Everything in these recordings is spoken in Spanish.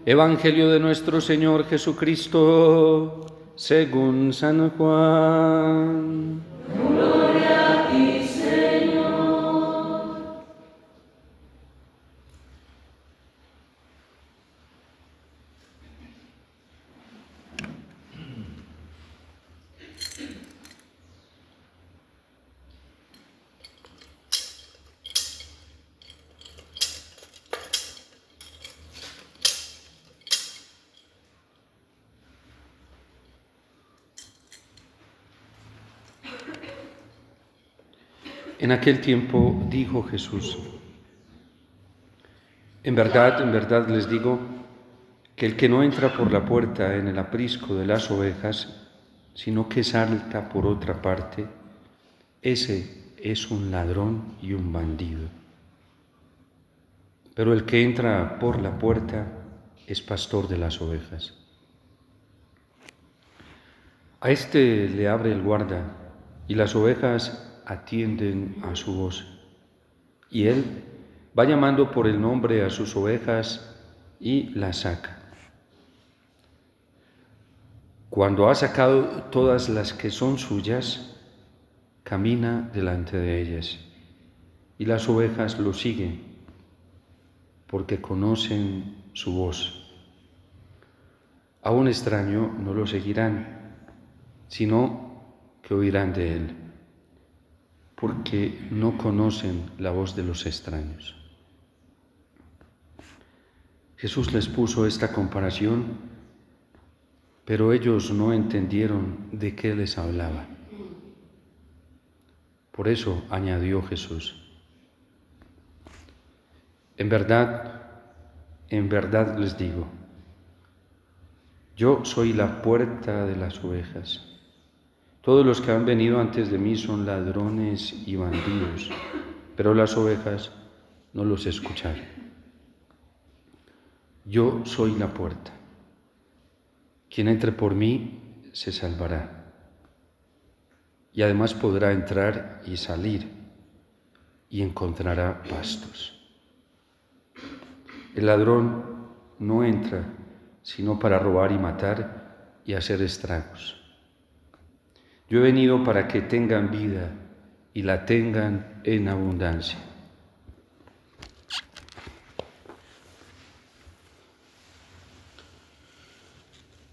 Evangelio de nuestro Señor Jesucristo, según San Juan. Gloria a ti, Señor. En aquel tiempo dijo Jesús: en verdad les digo que el que no entra por la puerta en el aprisco de las ovejas, sino que salta por otra parte, ese es un ladrón y un bandido. Pero el que entra por la puerta es pastor de las ovejas. A este le abre el guarda, y las ovejas atienden a su voz. Y él va llamando por el nombre a sus ovejas y las saca. Cuando ha sacado todas las que son suyas, camina delante de ellas, y las ovejas lo siguen, porque conocen su voz. A un extraño no lo seguirán, sino que oirán de él, porque no conocen la voz de los extraños. Jesús les puso esta comparación, pero ellos no entendieron de qué les hablaba. Por eso añadió Jesús: en verdad les digo, yo soy la puerta de las ovejas. Todos los que han venido antes de mí son ladrones y bandidos, pero las ovejas no los escucharon. Yo soy la puerta. Quien entre por mí se salvará, y además podrá entrar y salir, y encontrará pastos. El ladrón no entra sino para robar y matar y hacer estragos. Yo he venido para que tengan vida y la tengan en abundancia.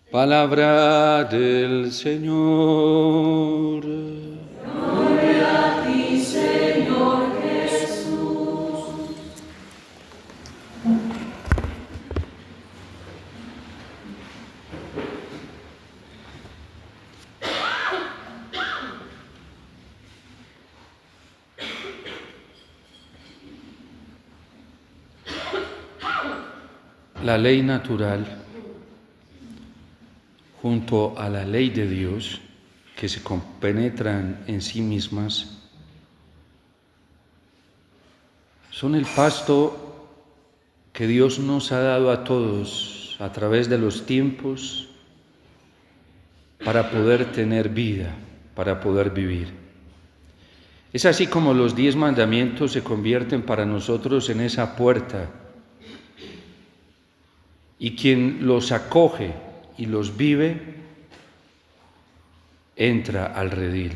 Palabra del Señor. Gloria a ti, Señor Jesús. La ley natural, junto a la ley de Dios, que se compenetran en sí mismas, son el pasto que Dios nos ha dado a todos a través de los tiempos para poder tener vida, para poder vivir. Es así como los 10 mandamientos se convierten para nosotros en esa puerta, y quien los acoge y los vive, entra al redil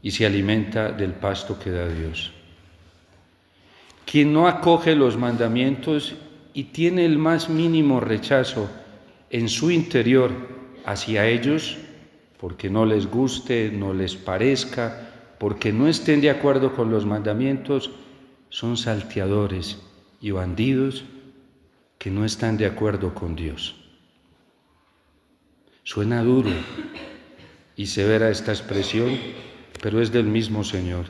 y se alimenta del pasto que da Dios. Quien no acoge los mandamientos y tiene el más mínimo rechazo en su interior hacia ellos, porque no les guste, no les parezca, porque no estén de acuerdo con los mandamientos, son salteadores y bandidos que no están de acuerdo con Dios. Suena duro y severa esta expresión, pero es del mismo Señor.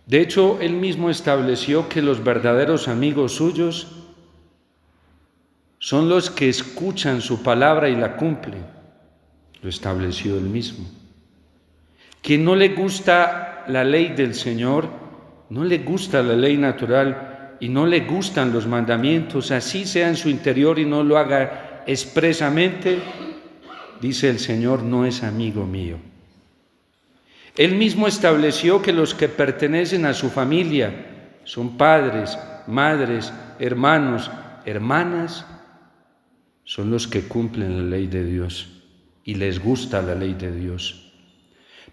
De hecho, Él mismo estableció que los verdaderos amigos suyos son los que escuchan su palabra y la cumplen. Lo estableció Él mismo. Quien no le gusta la ley del Señor, no le gusta la ley natural y no le gustan los mandamientos, así sea en su interior y no lo haga expresamente, dice el Señor, no es amigo mío. Él mismo estableció que los que pertenecen a su familia son padres, madres, hermanos, hermanas, son los que cumplen la ley de Dios y les gusta la ley de Dios.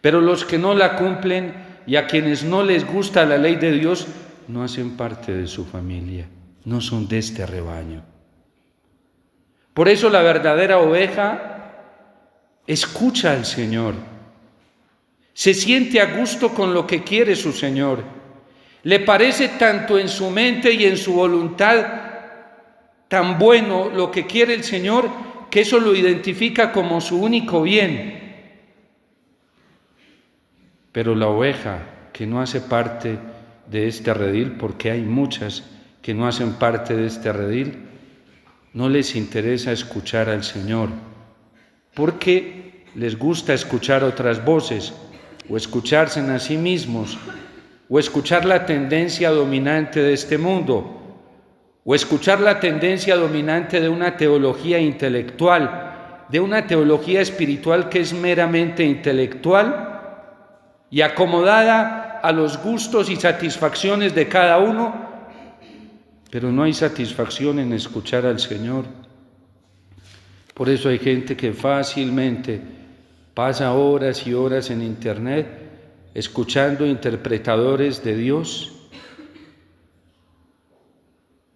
Pero los que no la cumplen y a quienes no les gusta la ley de Dios no hacen parte de su familia, no son de este rebaño. Por eso la verdadera oveja escucha al Señor, se siente a gusto con lo que quiere su Señor, le parece tanto en su mente y en su voluntad tan bueno lo que quiere el Señor, que eso lo identifica como su único bien. Pero la oveja que no hace parte de este redil, porque hay muchas que no hacen parte de este redil, no les interesa escuchar al Señor, porque les gusta escuchar otras voces, o escucharse a sí mismos, o escuchar la tendencia dominante de este mundo, o escuchar la tendencia dominante de una teología intelectual, de una teología espiritual que es meramente intelectual y acomodada a los gustos y satisfacciones de cada uno, pero no hay satisfacción en escuchar al Señor. Por eso hay gente que fácilmente pasa horas y horas en internet escuchando interpretadores de Dios,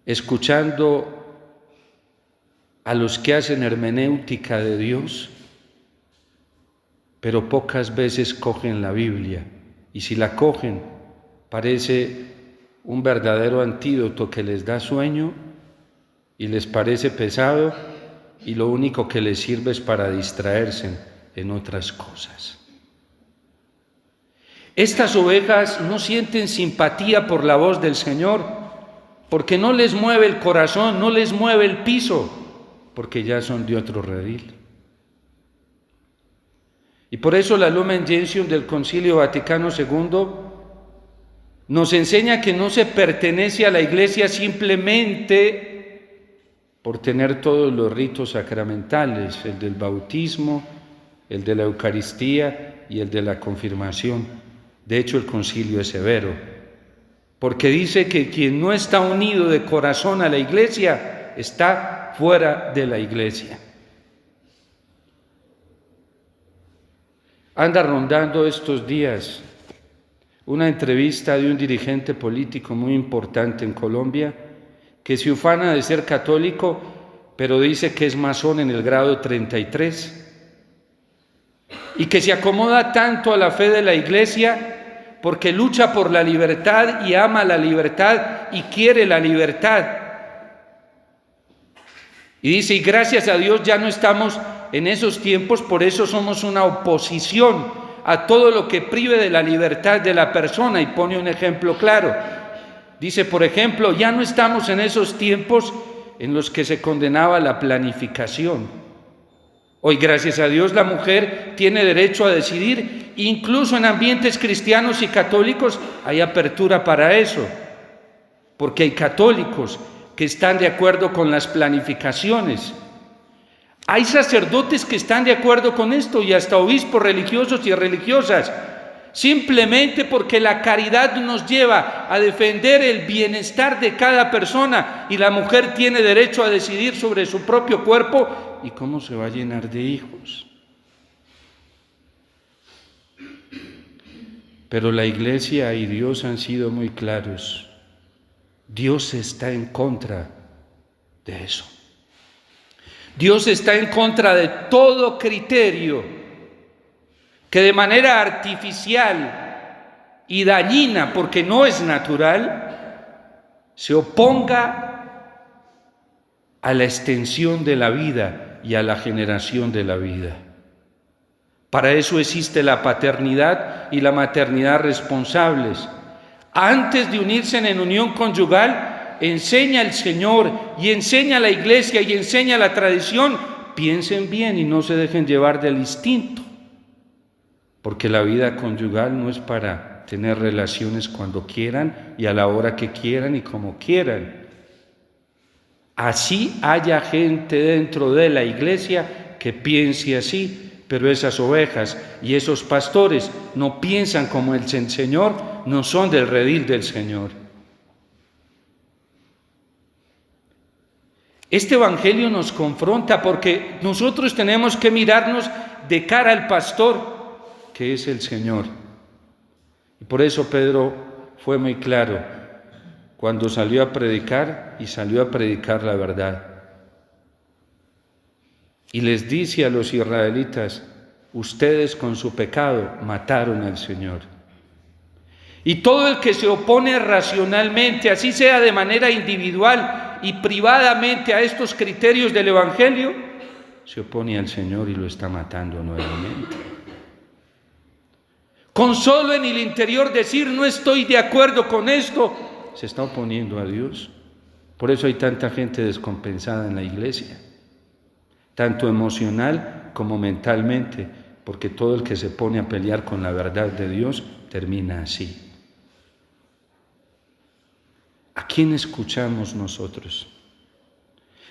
escuchando a los que hacen hermenéutica de Dios, pero pocas veces cogen la Biblia, y si la cogen, parece un verdadero antídoto que les da sueño y les parece pesado, y lo único que les sirve es para distraerse en otras cosas. Estas ovejas no sienten simpatía por la voz del Señor, porque no les mueve el corazón, no les mueve el piso, porque ya son de otro redil. Y por eso la Lumen Gentium del Concilio Vaticano II nos enseña que no se pertenece a la Iglesia simplemente por tener todos los ritos sacramentales, el del bautismo, el de la Eucaristía y el de la confirmación. De hecho, el concilio es severo, porque dice que quien no está unido de corazón a la Iglesia está fuera de la Iglesia. Anda rondando estos días una entrevista de un dirigente político muy importante en Colombia que se ufana de ser católico, pero dice que es masón en el grado 33 y que se acomoda tanto a la fe de la Iglesia porque lucha por la libertad y ama la libertad y quiere la libertad. Y dice, y gracias a Dios ya no estamos en esos tiempos, por eso somos una oposición a todo lo que prive de la libertad de la persona, y pone un ejemplo claro. Dice, por ejemplo, ya no estamos en esos tiempos en los que se condenaba la planificación. Hoy, gracias a Dios, la mujer tiene derecho a decidir, incluso en ambientes cristianos y católicos hay apertura para eso, porque hay católicos que están de acuerdo con las planificaciones. Hay sacerdotes que están de acuerdo con esto y hasta obispos religiosos y religiosas, simplemente porque la caridad nos lleva a defender el bienestar de cada persona y la mujer tiene derecho a decidir sobre su propio cuerpo y cómo se va a llenar de hijos. Pero la Iglesia y Dios han sido muy claros. Dios está en contra de eso. Dios está en contra de todo criterio que de manera artificial y dañina, porque no es natural, se oponga a la extensión de la vida y a la generación de la vida. Para eso existe la paternidad y la maternidad responsables. Antes de unirse en unión conyugal, enseña el Señor y enseña la Iglesia y enseña la tradición. Piensen bien y no se dejen llevar del instinto, porque la vida conyugal no es para tener relaciones cuando quieran y a la hora que quieran y como quieran. Así haya gente dentro de la Iglesia que piense así, pero esas ovejas y esos pastores no piensan como el Señor, no son del redil del Señor. Este evangelio nos confronta porque nosotros tenemos que mirarnos de cara al pastor, que es el Señor. Y por eso Pedro fue muy claro cuando salió a predicar, y salió a predicar la verdad. Y les dice a los israelitas: ustedes con su pecado mataron al Señor. Y todo el que se opone racionalmente, así sea de manera individual y privadamente, a estos criterios del Evangelio, se opone al Señor y lo está matando nuevamente. Con solo en el interior decir no estoy de acuerdo con esto, se está oponiendo a Dios. Por eso hay tanta gente descompensada en la iglesia, tanto emocional como mentalmente, porque todo el que se pone a pelear con la verdad de Dios termina así. ¿A quién escuchamos nosotros?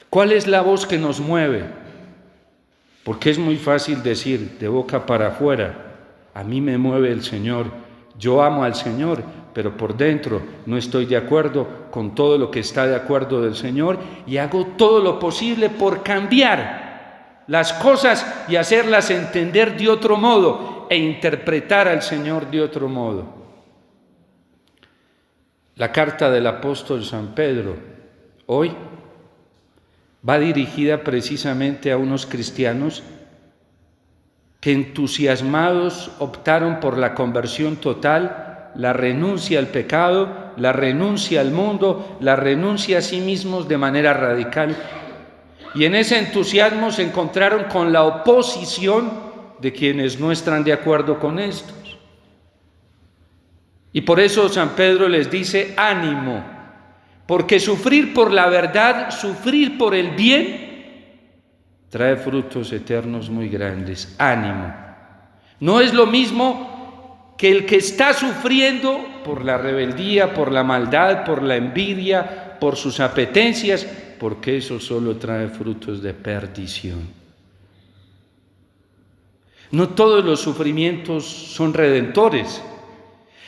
¿Cuál es la voz que nos mueve? Porque es muy fácil decir de boca para afuera: a mí me mueve el Señor, yo amo al Señor, pero por dentro no estoy de acuerdo con todo lo que está de acuerdo del Señor y hago todo lo posible por cambiar las cosas y hacerlas entender de otro modo e interpretar al Señor de otro modo. La carta del apóstol San Pedro hoy va dirigida precisamente a unos cristianos que entusiasmados optaron por la conversión total, la renuncia al pecado, la renuncia al mundo, la renuncia a sí mismos de manera radical. Y en ese entusiasmo se encontraron con la oposición de quienes no están de acuerdo con estos. Y por eso San Pedro les dice: ánimo, porque sufrir por la verdad, sufrir por el bien, trae frutos eternos muy grandes. Ánimo. No es lo mismo que el que está sufriendo por la rebeldía, por la maldad, por la envidia, por sus apetencias, porque eso solo trae frutos de perdición. No todos los sufrimientos son redentores.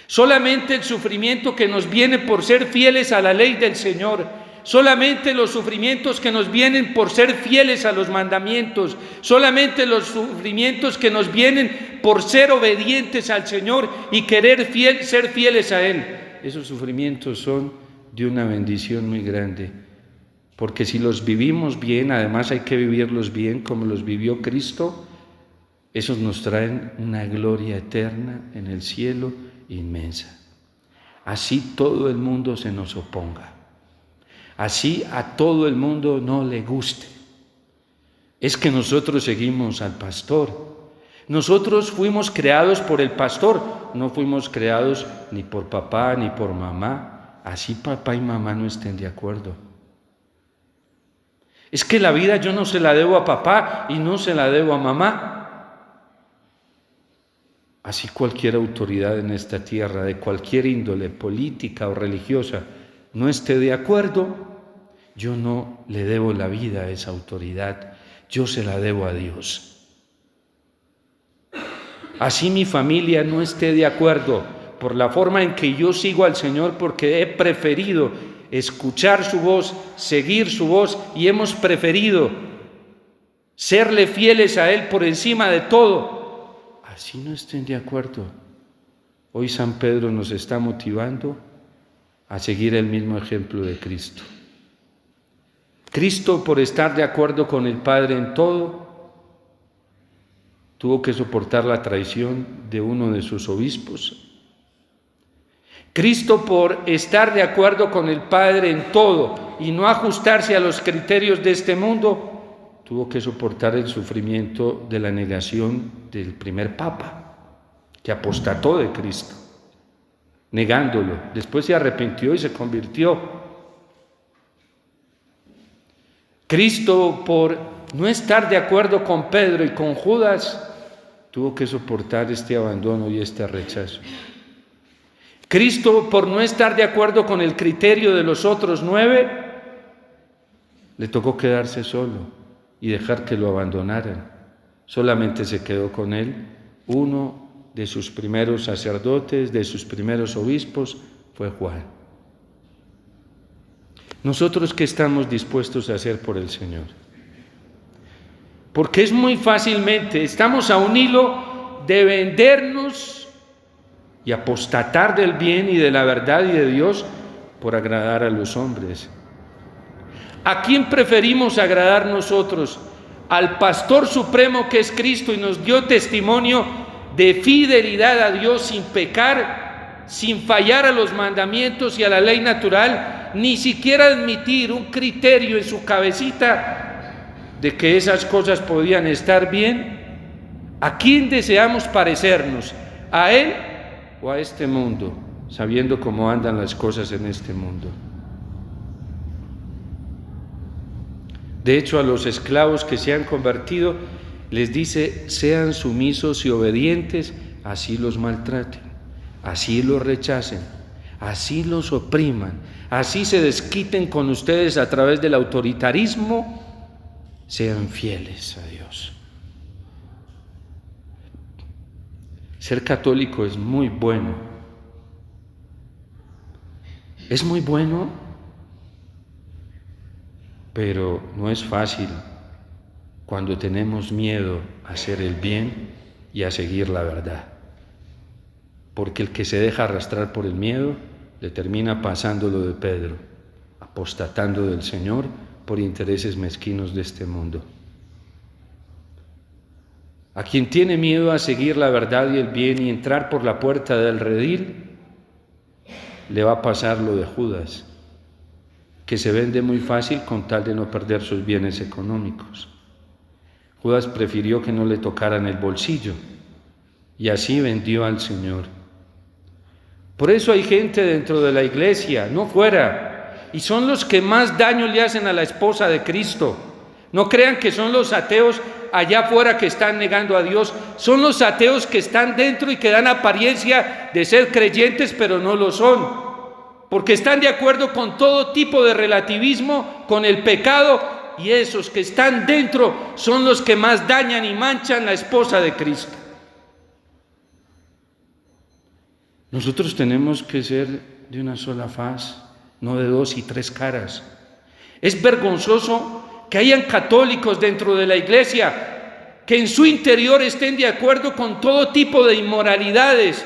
Solamente el sufrimiento que nos viene por ser fieles a la ley del Señor, solamente los sufrimientos que nos vienen por ser fieles a los mandamientos, solamente los sufrimientos que nos vienen por ser obedientes al Señor y querer ser fieles a Él, esos sufrimientos son de una bendición muy grande, porque si los vivimos bien, además hay que vivirlos bien como los vivió Cristo, esos nos traen una gloria eterna en el cielo inmensa. Así todo el mundo se nos oponga, así a todo el mundo no le guste. Es que nosotros seguimos al pastor. Nosotros fuimos creados por el pastor, no fuimos creados ni por papá ni por mamá. Así papá y mamá no estén de acuerdo. Es que la vida yo no se la debo a papá y no se la debo a mamá. Así cualquier autoridad en esta tierra, de cualquier índole política o religiosa, no esté de acuerdo, yo no le debo la vida a esa autoridad, yo se la debo a Dios. Así mi familia no esté de acuerdo por la forma en que yo sigo al Señor, porque he preferido escuchar su voz, seguir su voz, y hemos preferido serle fieles a Él por encima de todo. Así no estén de acuerdo. Hoy San Pedro nos está motivando a seguir el mismo ejemplo de Cristo. Cristo, por estar de acuerdo con el Padre en todo, tuvo que soportar la traición de uno de sus obispos. Cristo, por estar de acuerdo con el Padre en todo y no ajustarse a los criterios de este mundo, tuvo que soportar el sufrimiento de la negación del primer Papa, que apostató de Cristo, negándolo. Después se arrepintió y se convirtió. Cristo, por no estar de acuerdo con Pedro y con Judas, tuvo que soportar este abandono y este rechazo. Cristo, por no estar de acuerdo con el criterio de los otros 9, le tocó quedarse solo y dejar que lo abandonaran. Solamente se quedó con él uno de sus primeros sacerdotes, de sus primeros obispos, fue Juan. ¿Nosotros qué estamos dispuestos a hacer por el Señor? Porque es muy fácilmente, estamos a un hilo de vendernos y apostatar del bien y de la verdad y de Dios por agradar a los hombres. ¿A quién preferimos agradar nosotros? Al Pastor Supremo que es Cristo y nos dio testimonio de fidelidad a Dios sin pecar, sin fallar a los mandamientos y a la ley natural, ni siquiera admitir un criterio en su cabecita de que esas cosas podían estar bien. ¿A quién deseamos parecernos? ¿A Él o a este mundo, sabiendo cómo andan las cosas en este mundo? De hecho, a los esclavos que se han convertido, les dice, sean sumisos y obedientes, así los maltraten, así los rechacen, así los opriman, así se desquiten con ustedes a través del autoritarismo, sean fieles a Dios. Ser católico es muy bueno. Es muy bueno, pero no es fácil cuando tenemos miedo a hacer el bien y a seguir la verdad. Porque el que se deja arrastrar por el miedo le termina pasando lo de Pedro, apostatando del Señor por intereses mezquinos de este mundo. A quien tiene miedo a seguir la verdad y el bien y entrar por la puerta del redil, le va a pasar lo de Judas, que se vende muy fácil con tal de no perder sus bienes económicos. Judas prefirió que no le tocaran el bolsillo y así vendió al Señor. Por eso hay gente dentro de la iglesia, no fuera, y son los que más daño le hacen a la esposa de Cristo. No crean que son los ateos allá afuera que están negando a Dios, son los ateos que están dentro y que dan apariencia de ser creyentes, pero no lo son, porque están de acuerdo con todo tipo de relativismo, con el pecado, y esos que están dentro son los que más dañan y manchan la esposa de Cristo. Nosotros tenemos que ser de una sola faz, no de dos y tres caras. Es vergonzoso que hayan católicos dentro de la iglesia que en su interior estén de acuerdo con todo tipo de inmoralidades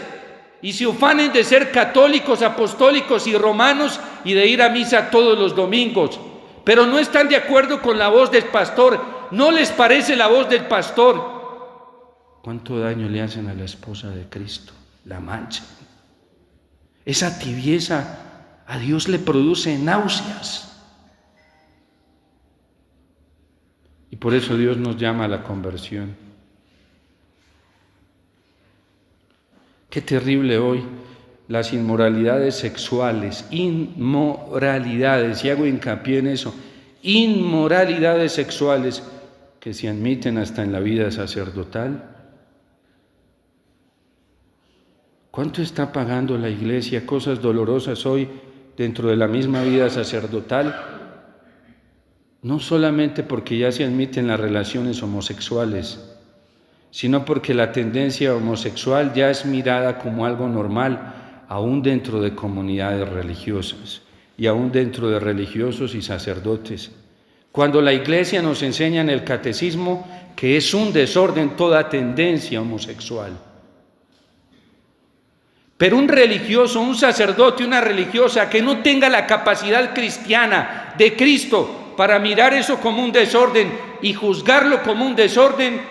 y se ufanen de ser católicos, apostólicos y romanos y de ir a misa todos los domingos, pero no están de acuerdo con la voz del pastor, no les parece la voz del pastor. ¿Cuánto daño le hacen a la esposa de Cristo? La manchan. Esa tibieza a Dios le produce náuseas. Y por eso Dios nos llama a la conversión. Qué terrible hoy las inmoralidades sexuales, inmoralidades, y hago hincapié en eso, inmoralidades sexuales que se admiten hasta en la vida sacerdotal. ¿Cuánto está pagando la iglesia? Cosas dolorosas hoy dentro de la misma vida sacerdotal, no solamente porque ya se admiten las relaciones homosexuales, sino porque la tendencia homosexual ya es mirada como algo normal, aún dentro de comunidades religiosas y aún dentro de religiosos y sacerdotes. Cuando la iglesia nos enseña en el catecismo que es un desorden toda tendencia homosexual. Pero un religioso, un sacerdote, una religiosa que no tenga la capacidad cristiana de Cristo para mirar eso como un desorden y juzgarlo como un desorden,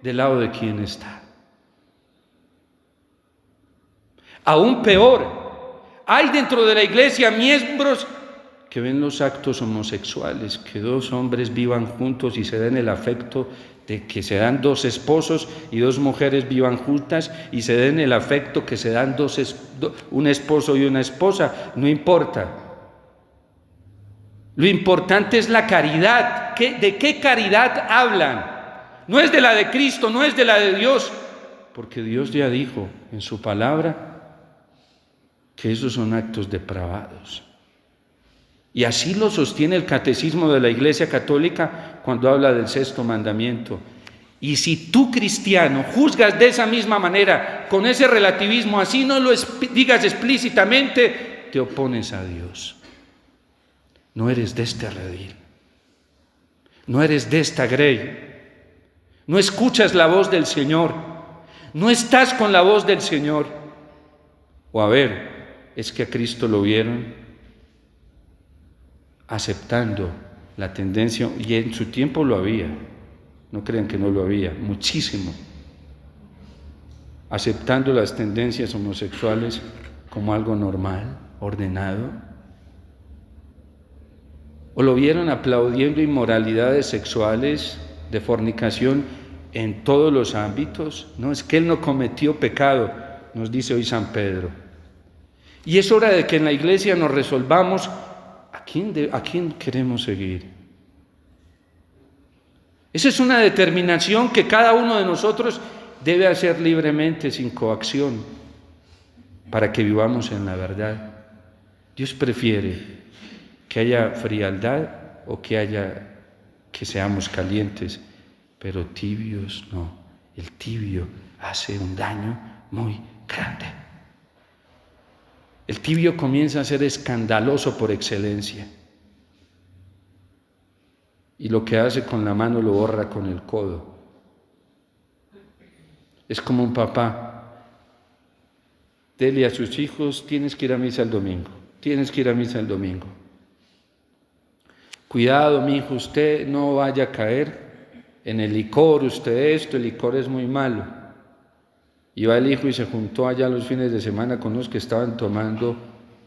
¿del lado de quién está? Aún peor, hay dentro de la iglesia miembros que ven los actos homosexuales, que dos hombres vivan juntos y se den el afecto de que se dan dos esposos y dos mujeres vivan juntas y se den el afecto que se dan un esposo y una esposa, no importa. Lo importante es la caridad. ¿De qué caridad hablan? No es de la de Cristo, no es de la de Dios, porque Dios ya dijo en su palabra que esos son actos depravados. Y así lo sostiene el catecismo de la Iglesia Católica cuando habla del sexto mandamiento. Y si tú, cristiano, juzgas de esa misma manera, con ese relativismo, así no lo digas explícitamente, te opones a Dios. No eres de este redil. No eres de esta grey. No escuchas la voz del Señor. No estás con la voz del Señor. O a ver, es que a Cristo lo vieron aceptando la tendencia, y en su tiempo lo había. No crean que no lo había, muchísimo. Aceptando las tendencias homosexuales como algo normal, ordenado. O lo vieron aplaudiendo inmoralidades sexuales, de fornicación en todos los ámbitos. No, es que él no cometió pecado, nos dice hoy San Pedro. Y es hora de que en la iglesia nos resolvamos a quién queremos seguir. Esa es una determinación que cada uno de nosotros debe hacer libremente, sin coacción, para que vivamos en la verdad. Dios prefiere que haya frialdad o que seamos calientes, pero tibios no. El tibio hace un daño muy grande. El tibio comienza a ser escandaloso por excelencia. Y lo que hace con la mano lo borra con el codo. Es como un papá. Dele a sus hijos, tienes que ir a misa el domingo. Tienes que ir a misa el domingo. Cuidado, mi hijo, usted no vaya a caer en el licor, el licor es muy malo. Y va el hijo y se juntó allá los fines de semana con los que estaban tomando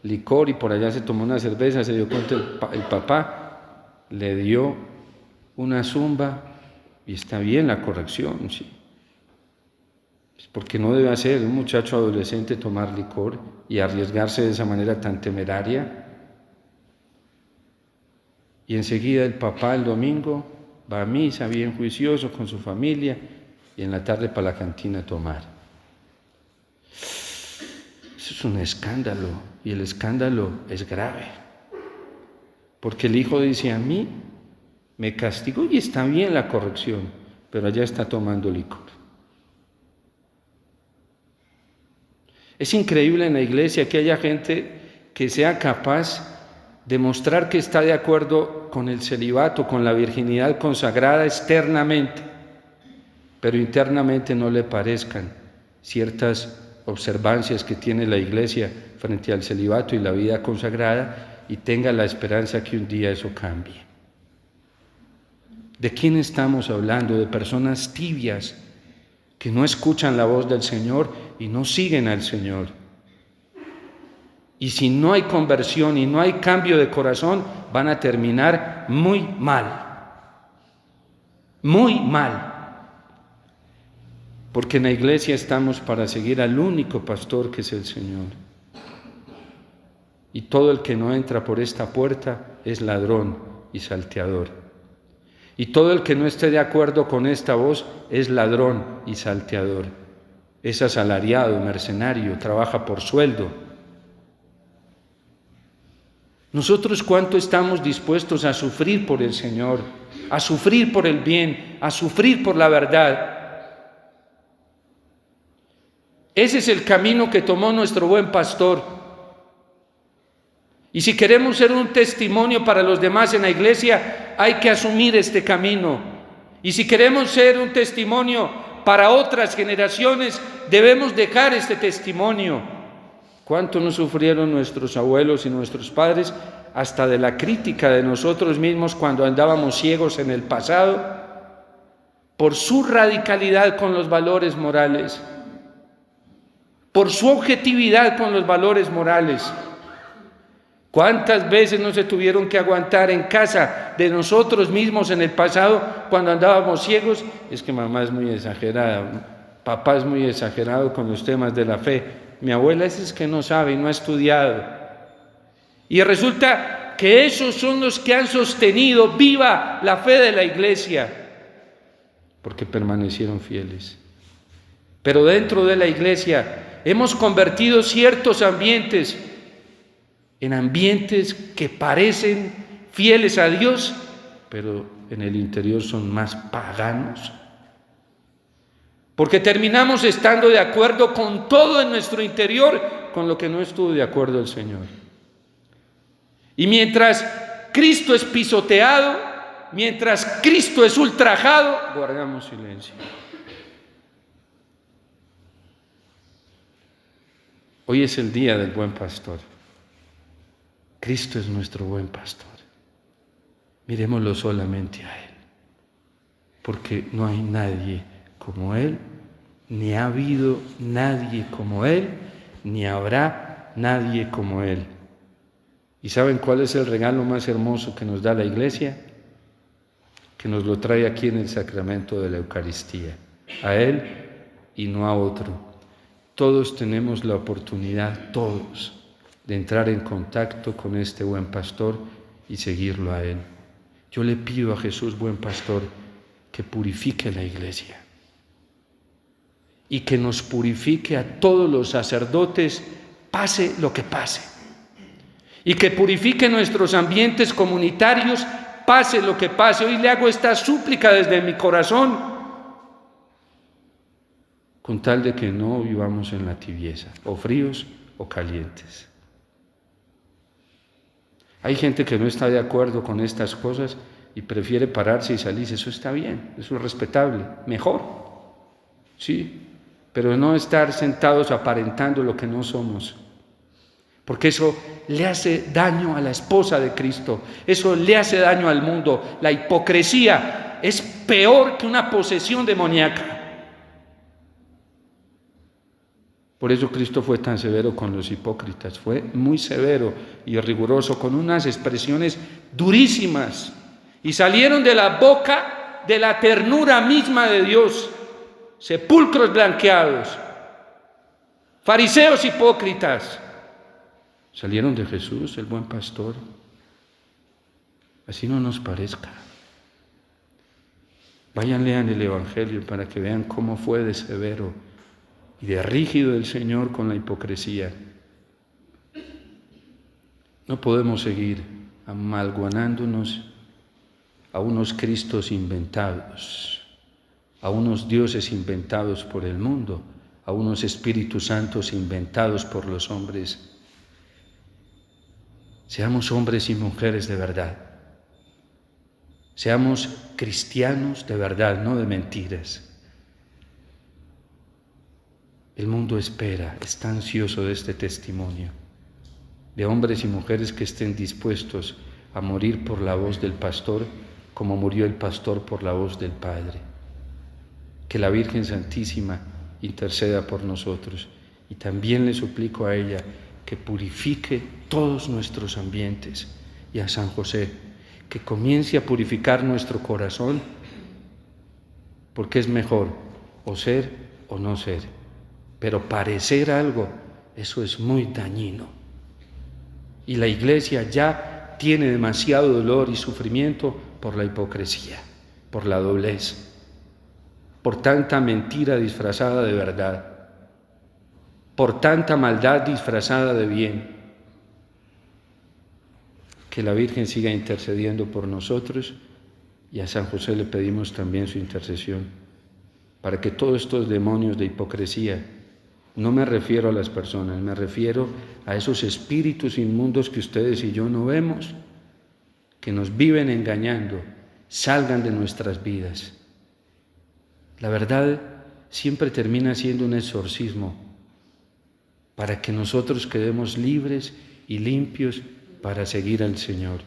licor y por allá se tomó una cerveza, se dio cuenta el papá, le dio una zumba y está bien la corrección, sí. Porque no debe hacer un muchacho adolescente tomar licor y arriesgarse de esa manera tan temeraria. Y enseguida el papá el domingo va a misa bien juicioso con su familia y en la tarde para la cantina a tomar. Eso es un escándalo y el escándalo es grave. Porque el hijo dice: a mí me castigó y está bien la corrección, pero allá está tomando licor. Es increíble en la iglesia que haya gente que sea capaz de mostrar que está de acuerdo con el celibato, con la virginidad consagrada externamente, pero internamente no le parezcan ciertas observancias que tiene la iglesia frente al celibato y la vida consagrada y tenga la esperanza que un día eso cambie. ¿De quién estamos hablando? De personas tibias que no escuchan la voz del Señor y no siguen al Señor. Y si no hay conversión y no hay cambio de corazón, van a terminar muy mal. Muy mal. Porque en la iglesia estamos para seguir al único pastor que es el Señor. Y todo el que no entra por esta puerta es ladrón y salteador. Y todo el que no esté de acuerdo con esta voz es ladrón y salteador. Es asalariado, mercenario, trabaja por sueldo. Nosotros, ¿cuánto estamos dispuestos a sufrir por el Señor? A sufrir por el bien, a sufrir por la verdad. Ese es el camino que tomó nuestro buen pastor. Y si queremos ser un testimonio para los demás en la iglesia, hay que asumir este camino. Y si queremos ser un testimonio para otras generaciones, debemos dejar este testimonio. ¿Cuánto nos sufrieron nuestros abuelos y nuestros padres hasta de la crítica de nosotros mismos cuando andábamos ciegos en el pasado? Por su radicalidad con los valores morales, por su objetividad con los valores morales. ¿Cuántas veces no se tuvieron que aguantar en casa de nosotros mismos en el pasado cuando andábamos ciegos? Es que mamá es muy exagerada, papá es muy exagerado con los temas de la fe, mi abuela es que no sabe y no ha estudiado. Y resulta que esos son los que han sostenido viva la fe de la iglesia, porque permanecieron fieles. Pero dentro de la iglesia hemos convertido ciertos ambientes en ambientes que parecen fieles a Dios, pero en el interior son más paganos Porque terminamos estando de acuerdo con todo en nuestro interior, con lo que no estuvo de acuerdo el Señor. Y mientras Cristo es pisoteado, mientras Cristo es ultrajado, guardamos silencio. Hoy es el día del buen pastor. Cristo es nuestro buen pastor. Miremoslo solamente a Él, porque no hay nadie como Él, ni ha habido nadie como Él, ni habrá nadie como Él. ¿Y saben cuál es el regalo más hermoso que nos da la Iglesia? Que nos lo trae aquí en el sacramento de la Eucaristía, a Él y no a otro. Todos tenemos la oportunidad, todos, de entrar en contacto con este buen pastor y seguirlo a Él. Yo le pido a Jesús, buen pastor, que purifique la Iglesia y que nos purifique a todos los sacerdotes, pase lo que pase, y que purifique nuestros ambientes comunitarios, pase lo que pase. Hoy le hago esta súplica desde mi corazón, con tal de que no vivamos en la tibieza, o fríos o calientes. Hay gente que no está de acuerdo con estas cosas y prefiere pararse y salirse. Eso está bien, eso es respetable, mejor, sí, pero no estar sentados aparentando lo que no somos, porque eso le hace daño a la esposa de Cristo, eso le hace daño al mundo. La hipocresía es peor que una posesión demoníaca. Por eso Cristo fue tan severo con los hipócritas, fue muy severo y riguroso, con unas expresiones durísimas, y salieron de la boca de la ternura misma de Dios, sepulcros blanqueados, fariseos hipócritas, salieron de Jesús, el buen pastor. Así no nos parezca. Vayan, lean el Evangelio para que vean cómo fue de severo y de rígido el Señor con la hipocresía. No podemos seguir amalgamándonos a unos Cristos inventados, a unos dioses inventados por el mundo, a unos Espíritus Santos inventados por los hombres. Seamos hombres y mujeres de verdad. Seamos cristianos de verdad, no de mentiras. El mundo espera, está ansioso de este testimonio, de hombres y mujeres que estén dispuestos a morir por la voz del pastor, como murió el pastor por la voz del Padre. Que la Virgen Santísima interceda por nosotros, y también le suplico a ella que purifique todos nuestros ambientes, y a San José que comience a purificar nuestro corazón, porque es mejor o ser o no ser. Pero parecer algo, eso es muy dañino. Y la Iglesia ya tiene demasiado dolor y sufrimiento por la hipocresía, por la doblez, por tanta mentira disfrazada de verdad, por tanta maldad disfrazada de bien. Que la Virgen siga intercediendo por nosotros, y a San José le pedimos también su intercesión, para que todos estos demonios de hipocresía, no me refiero a las personas, me refiero a esos espíritus inmundos que ustedes y yo no vemos, que nos viven engañando, salgan de nuestras vidas. La verdad siempre termina siendo un exorcismo para que nosotros quedemos libres y limpios para seguir al Señor.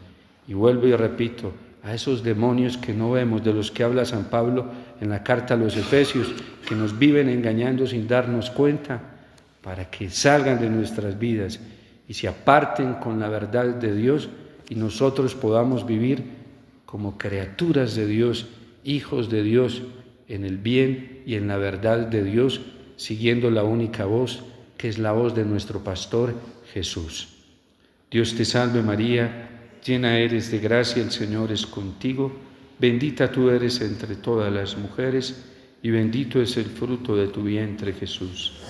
Y vuelvo y repito, a esos demonios que no vemos, de los que habla San Pablo en la carta a los Efesios, que nos viven engañando sin darnos cuenta, para que salgan de nuestras vidas y se aparten con la verdad de Dios, y nosotros podamos vivir como criaturas de Dios, hijos de Dios, en el bien y en la verdad de Dios, siguiendo la única voz, que es la voz de nuestro pastor Jesús. Dios te salve María, llena eres de gracia, el Señor es contigo, bendita tú eres entre todas las mujeres, y bendito es el fruto de tu vientre, Jesús.